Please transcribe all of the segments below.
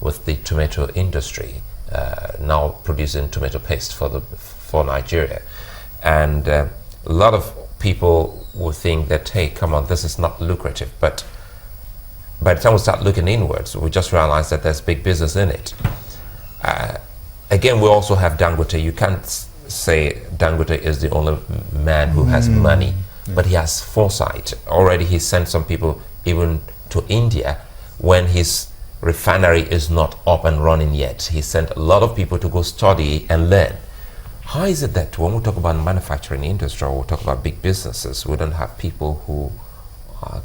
with the tomato industry, now producing tomato paste for Nigeria. And a lot of people will think that, hey, come on, this is not lucrative. But by the time we start looking inwards, we just realize that there's big business in it. Again, we also have Dangote. You can't say Dangote is the only man who has money, but he has foresight. Already he sent some people even to India when his refinery is not up and running yet. He sent a lot of people to go study and learn. How is it that when we talk about manufacturing industry or we talk about big businesses, we don't have people who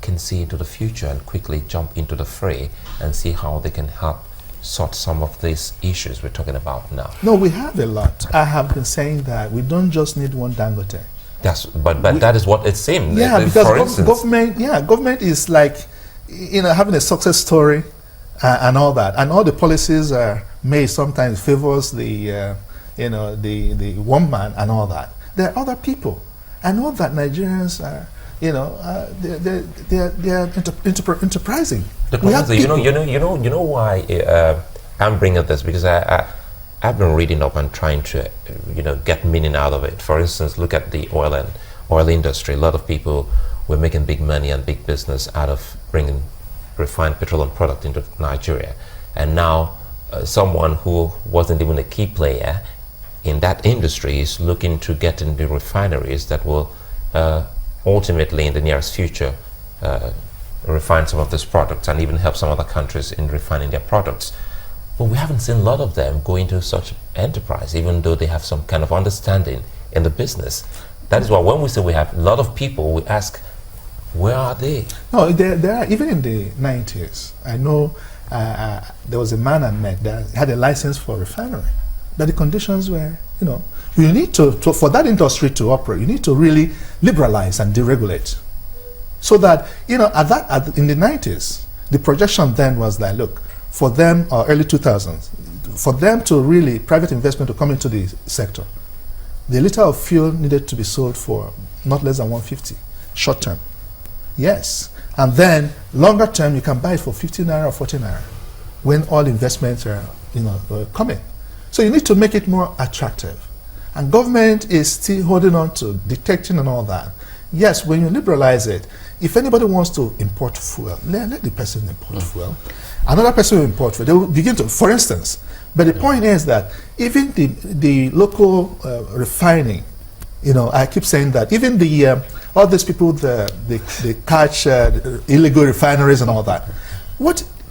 can see into the future and quickly jump into the fray and see how they can help sort some of these issues we're talking about now? No, we have a lot. I have been saying that we don't just need one Dangote. But that is what it seems. Yeah, because government is like, having a success story and all that, and all the policies are made sometimes favors the one man and all that. There are other people. I know that Nigerians are, they are enterprising. The problem is, you know why I'm bringing this, because I've been reading up and trying to get meaning out of it. For instance, look at the oil industry. A lot of people were making big money and big business out of bringing refined petroleum product into Nigeria, and now someone who wasn't even a key player in that industry is looking to get into refineries that will ultimately in the nearest future refine some of these products and even help some other countries in refining their products. But we haven't seen a lot of them go into such enterprise, even though they have some kind of understanding in the business. That is why when we say we have a lot of people, we ask, where are they? No, there are. Even in the 90s, I know there was a man I met that had a license for refinery, but the conditions were, you need to for that industry to operate, you need to really liberalize and deregulate. So that, in the 90s, the projection then was that, look, for them, or early 2000s, for them to really, private investment to come into the sector, the liter of fuel needed to be sold for not less than 150, short term. Yes. And then, longer term, you can buy it for 50 naira or 40 naira when all investments are, coming. So you need to make it more attractive. And government is still holding on to detecting and all that. Yes, when you liberalize it, if anybody wants to import fuel, let the person import fuel. Another person will import fuel. They will begin to, for instance. But the point is that even the local refining, I keep saying that, even all these people, they catch illegal refineries and all that.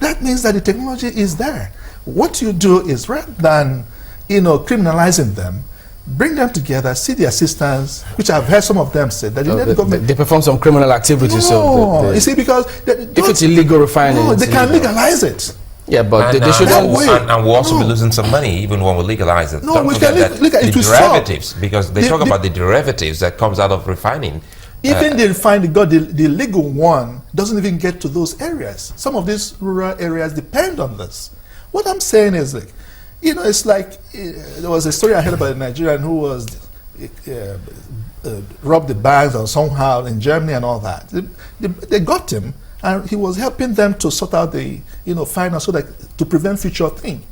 That means that the technology is there. What you do is, rather than criminalizing them, bring them together, see the assistance, which I've heard some of them say that the government, they perform some criminal activities. No, you see, because if it's illegal refining, no, they can legalize it. Yeah, but they shouldn't. And we'll also be losing some money even when we legalize it. No, Don't we forget can that look at the it. Derivatives, because they talk about the derivatives that comes out of refining. Even the refining, the legal one doesn't even get to those areas. Some of these rural areas depend on this. What I'm saying is, like, it's like there was a story I heard about a Nigerian who was robbed the banks or somehow in Germany and all that. They got him, and he was helping them to sort out the finance so that to prevent future thing.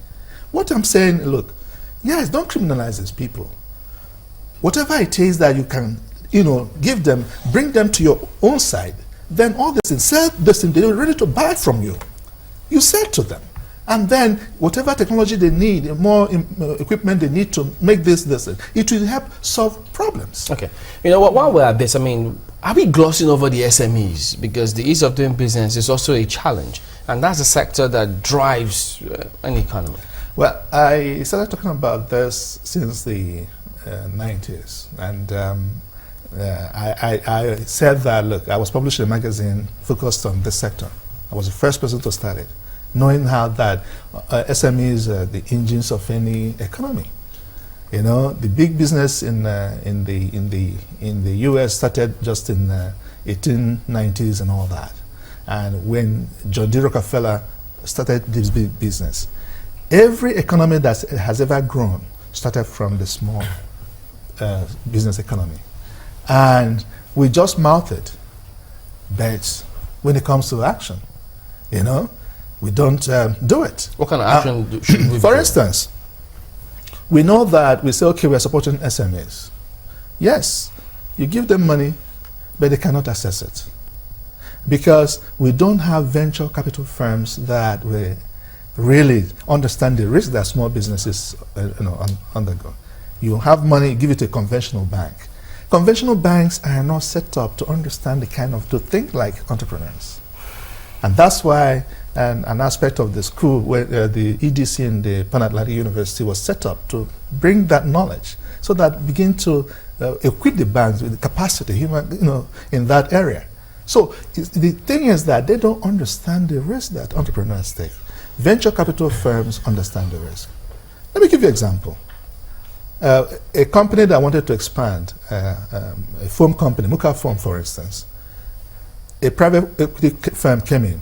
What I'm saying, look, yes, don't criminalize these people. Whatever it is that you can, give them, bring them to your own side. Then all this thing, sell this thing, they're ready to buy from you. You sell to them. And then whatever technology they need, more equipment they need to make this, it will help solve problems. Okay. While we're at this, are we glossing over the SMEs? Because the ease of doing business is also a challenge. And that's a sector that drives an economy. Well, I started talking about this since the 90s. And I said that, look, I was publishing a magazine focused on this sector. I was the first person to start it, knowing how that SMEs are the engines of any economy. The big business in the U.S. started just in 1890s and all that. And when John D. Rockefeller started this big business, every economy that has ever grown started from the small business economy. And we just mouth it. But when it comes to action, we don't do it. What kind of action should we For do? instance, we know that we say, okay, we're supporting SMEs. Yes, you give them money, but they cannot access it. Because we don't have venture capital firms that will really understand the risk that small businesses undergo. You have money, give it to a conventional bank. Conventional banks are not set up to understand to think like entrepreneurs. And that's why an aspect of the school, where the EDC in the Pan Atlantic University was set up to bring that knowledge, so that begin to equip the banks with the capacity, in that area. So the thing is that they don't understand the risk that entrepreneurs take. Venture capital firms understand the risk. Let me give you an example. A company that wanted to expand, a foam company, Muka Foam, for instance, a private equity firm came in,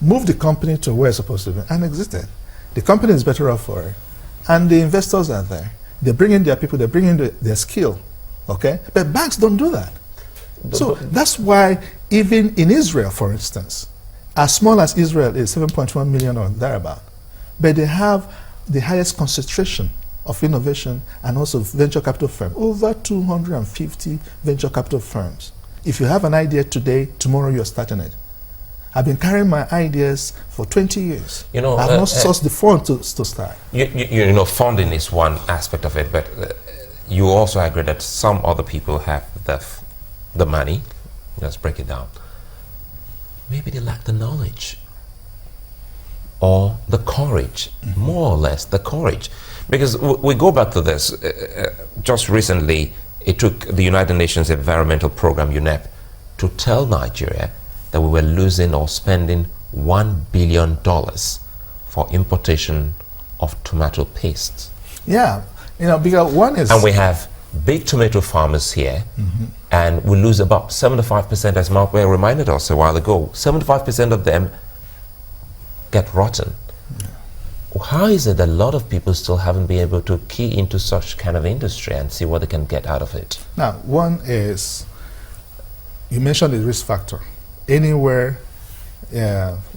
moved the company to where it's supposed to be, and exited. The company is better off for it, and the investors are there. They bring in their people, they bring in their skill, okay? But banks don't do that. So that's why even in Israel, for instance, as small as Israel is, 7.1 million or thereabout, but they have the highest concentration of innovation and also venture capital firms, over 250 venture capital firms. If you have an idea today, tomorrow you're starting it. I've been carrying my ideas for 20 years. I've not sourced the fund to start. Funding is one aspect of it, but you also agree that some other people have the money. Let's break it down. Maybe they lack the knowledge or the courage, more or less the courage. Because we go back to this. Just recently, it took the United Nations Environmental Program, UNEP, to tell Nigeria that we were losing or spending $1 billion for importation of tomato paste. Yeah, because one is... And we have big tomato farmers here, and we lose about 75%, as Mark Ware reminded us a while ago. 75% of them get rotten. How is it that a lot of people still haven't been able to key into such kind of industry and see what they can get out of it? Now, one is, you mentioned the risk factor. Anywhere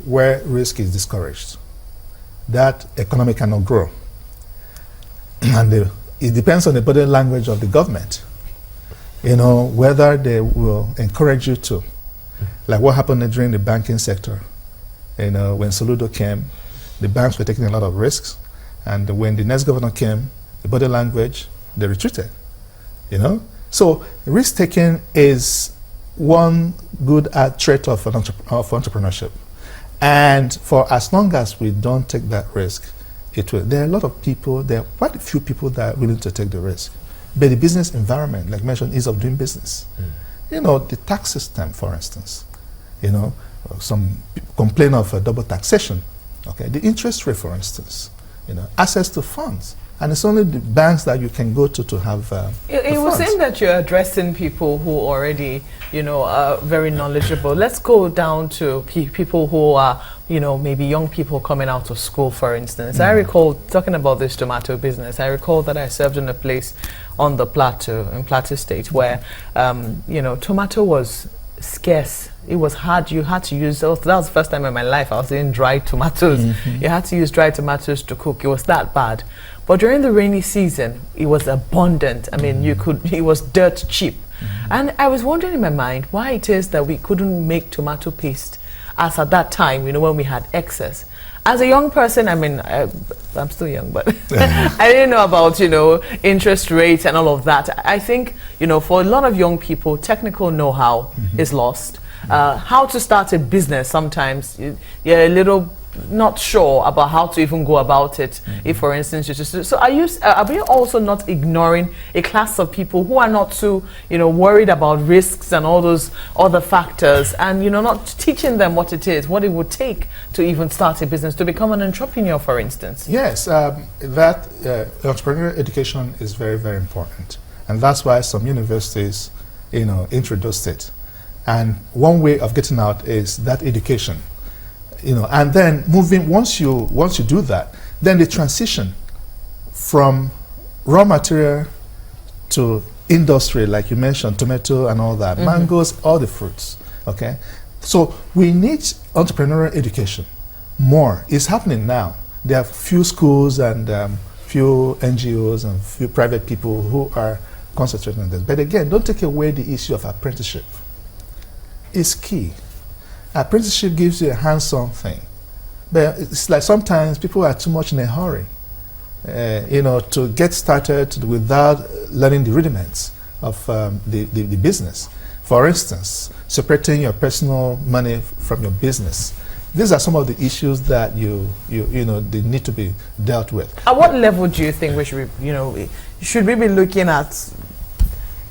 where risk is discouraged, that economy cannot grow. And it depends on the body language of the government, whether they will encourage you to. Like what happened during the banking sector. When Soludo came, the banks were taking a lot of risks, and when the next governor came, the body language, they retreated. So risk taking is one good trait of entrepreneurship, and for as long as we don't take that risk, there are a lot of people. There are quite a few people that are willing to take the risk, but the business environment, like mentioned, ease of doing business. The tax system, for instance. Some complain of double taxation. Okay, the interest rate, for instance, access to funds, and it's only the banks that you can go to have. It was saying that you're addressing people who already, are very knowledgeable. Let's go down to people who are, maybe young people coming out of school, for instance. I recall talking about this tomato business. I recall that I served in a place on the plateau, in Plateau State, where, tomato was scarce. It was hard. You had to use, that was the first time in my life I was eating dried tomatoes. You had to use dried tomatoes to cook. It was that bad. But during the rainy season, it was abundant. I mean, it was dirt cheap. And I was wondering in my mind why it is that we couldn't make tomato paste as at that time, when we had excess. As a young person, I'm still young, but I didn't know about, interest rates and all of that. I think, for a lot of young people, technical know-how is lost. How to start a business, sometimes you're a little not sure about how to even go about it. If, for instance, so are we also not ignoring a class of people who are not too, worried about risks and all those other factors, and not teaching them what it is, what it would take to even start a business, to become an entrepreneur, for instance? Yes, that entrepreneurial education is very, very important, and that's why some universities, introduced it. And one way of getting out is that education. And then moving, once you do that, then the transition from raw material to industry, like you mentioned, tomato and all that, mangoes, all the fruits, okay? So we need entrepreneurial education more. It's happening now. There are few schools and few NGOs and few private people who are concentrating on this. But again, don't take away the issue of apprenticeship. It's key. Apprenticeship gives you a hands-on thing. But it's like sometimes people are too much in a hurry, to get started without learning the rudiments of the business. For instance, separating your personal money from your business. These are some of the issues that they need to be dealt with. At what level do you think we should be, should we be looking at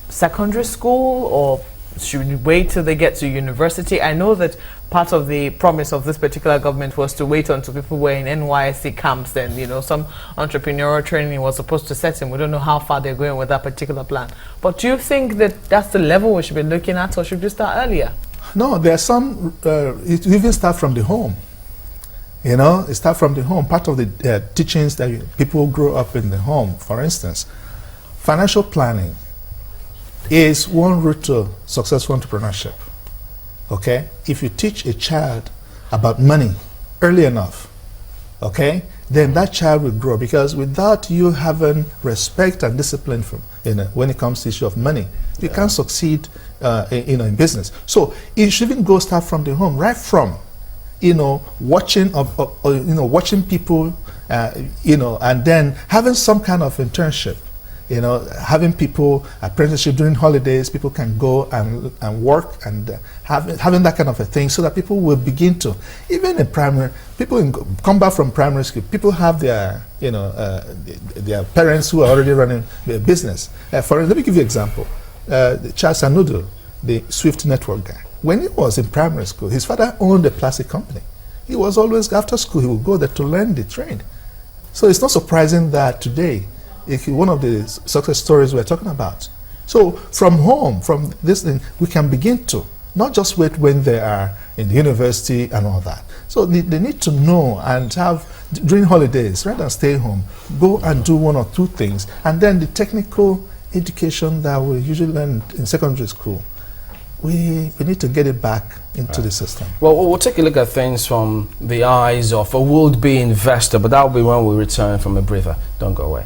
secondary school, or should we wait till they get to university? I know that part of the promise of this particular government was to wait until people were in NYSC camps, and some entrepreneurial training was supposed to set in. We don't know how far they're going with that particular plan. But do you think that that's the level we should be looking at, or should we start earlier? No, there are some, it even start from the home. It start from the home. Part of the teachings that people grow up in the home, for instance, financial planning is one route to successful entrepreneurship. Okay? If you teach a child about money early enough, okay, then that child will grow, because without you having respect and discipline from, when it comes to the issue of money, you can't succeed in business. So it should even start from the home, right from watching watching people, and then having some kind of internship. Having people apprenticeship during holidays, people can go and work, and having that kind of a thing, so that people will begin to, even in primary, people come back from primary school, people have their their parents who are already running their business. Let me give you an example. Charles Sanudo, the Swift Network guy, when he was in primary school, his father owned a plastic company. He was always, after school, he would go there to learn the trade. So it's not surprising that today, one of the success stories we're talking about. So from home, from this thing, we can begin to not just wait when they are in the university and all that. So they need to know and have, during holidays, rather than stay home, go and do one or two things, and then the technical education that we usually learn in secondary school, we need to get it back into the system. Well, we'll take a look at things from the eyes of a would-be investor, but that will be when we return from a breather. Don't go away.